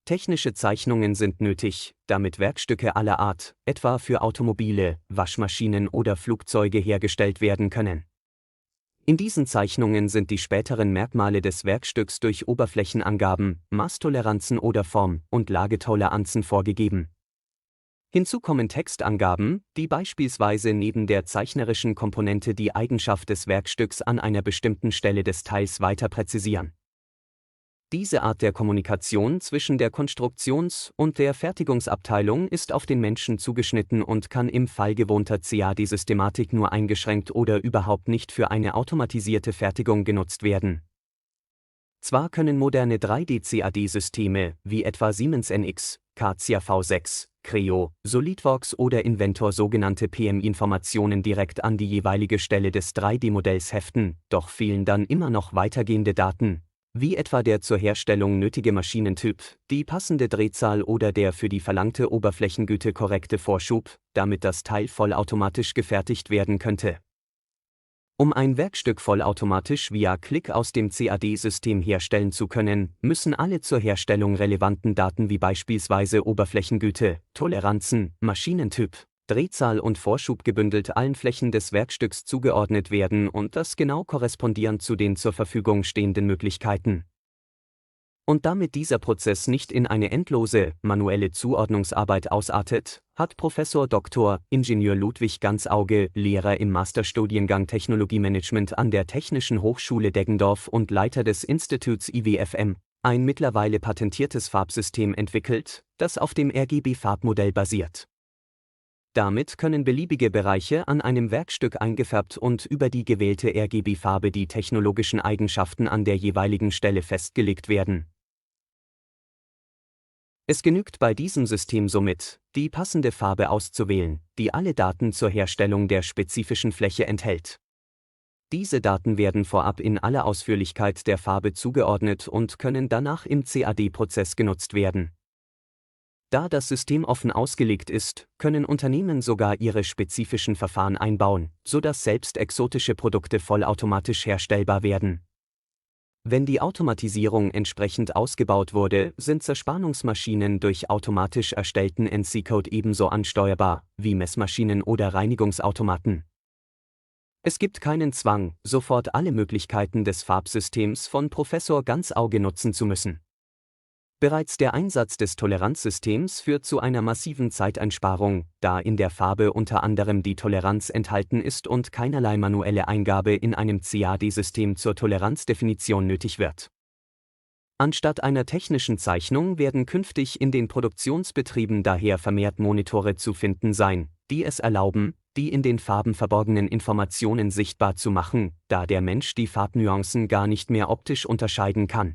Technische Zeichnungen sind nötig, damit Werkstücke aller Art, etwa für Automobile, Waschmaschinen oder Flugzeuge hergestellt werden können. In diesen Zeichnungen sind die späteren Merkmale des Werkstücks durch Oberflächenangaben, Maßtoleranzen oder Form- und Lagetoleranzen vorgegeben. Hinzu kommen Textangaben, die beispielsweise neben der zeichnerischen Komponente die Eigenschaft des Werkstücks an einer bestimmten Stelle des Teils weiter präzisieren. Diese Art der Kommunikation zwischen der Konstruktions- und der Fertigungsabteilung ist auf den Menschen zugeschnitten und kann im Fall gewohnter CAD-Systematik nur eingeschränkt oder überhaupt nicht für eine automatisierte Fertigung genutzt werden. Zwar können moderne 3D-CAD-Systeme, wie etwa Siemens NX, CATIA V6, Creo, SolidWorks oder Inventor sogenannte PM-Informationen direkt an die jeweilige Stelle des 3D-Modells heften, doch fehlen dann immer noch weitergehende Daten, wie etwa der zur Herstellung nötige Maschinentyp, die passende Drehzahl oder der für die verlangte Oberflächengüte korrekte Vorschub, damit das Teil vollautomatisch gefertigt werden könnte. Um ein Werkstück vollautomatisch via Klick aus dem CAD-System herstellen zu können, müssen alle zur Herstellung relevanten Daten wie beispielsweise Oberflächengüte, Toleranzen, Maschinentyp, Drehzahl und Vorschub gebündelt allen Flächen des Werkstücks zugeordnet werden und das genau korrespondierend zu den zur Verfügung stehenden Möglichkeiten. Und damit dieser Prozess nicht in eine endlose, manuelle Zuordnungsarbeit ausartet, hat Professor Dr. Ingenieur Ludwig Ganzauge, Lehrer im Masterstudiengang Technologiemanagement an der Technischen Hochschule Deggendorf und Leiter des Instituts IWFM, ein mittlerweile patentiertes Farbsystem entwickelt, das auf dem RGB-Farbmodell basiert. Damit können beliebige Bereiche an einem Werkstück eingefärbt und über die gewählte RGB-Farbe die technologischen Eigenschaften an der jeweiligen Stelle festgelegt werden. Es genügt bei diesem System somit, die passende Farbe auszuwählen, die alle Daten zur Herstellung der spezifischen Fläche enthält. Diese Daten werden vorab in aller Ausführlichkeit der Farbe zugeordnet und können danach im CAD-Prozess genutzt werden. Da das System offen ausgelegt ist, können Unternehmen sogar ihre spezifischen Verfahren einbauen, sodass selbst exotische Produkte vollautomatisch herstellbar werden. Wenn die Automatisierung entsprechend ausgebaut wurde, sind Zerspannungsmaschinen durch automatisch erstellten NC-Code ebenso ansteuerbar wie Messmaschinen oder Reinigungsautomaten. Es gibt keinen Zwang, sofort alle Möglichkeiten des Farbsystems von Professor Ganzauge nutzen zu müssen. Bereits der Einsatz des Toleranzsystems führt zu einer massiven Zeiteinsparung, da in der Farbe unter anderem die Toleranz enthalten ist und keinerlei manuelle Eingabe in einem CAD-System zur Toleranzdefinition nötig wird. Anstatt einer technischen Zeichnung werden künftig in den Produktionsbetrieben daher vermehrt Monitore zu finden sein, die es erlauben, die in den Farben verborgenen Informationen sichtbar zu machen, da der Mensch die Farbnuancen gar nicht mehr optisch unterscheiden kann.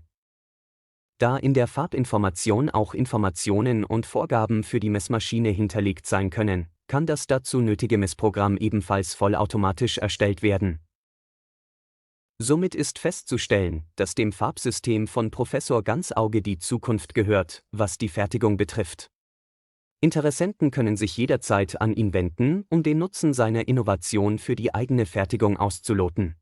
Da in der Farbinformation auch Informationen und Vorgaben für die Messmaschine hinterlegt sein können, kann das dazu nötige Messprogramm ebenfalls vollautomatisch erstellt werden. Somit ist festzustellen, dass dem Farbsystem von Professor Ganzauge die Zukunft gehört, was die Fertigung betrifft. Interessenten können sich jederzeit an ihn wenden, um den Nutzen seiner Innovation für die eigene Fertigung auszuloten.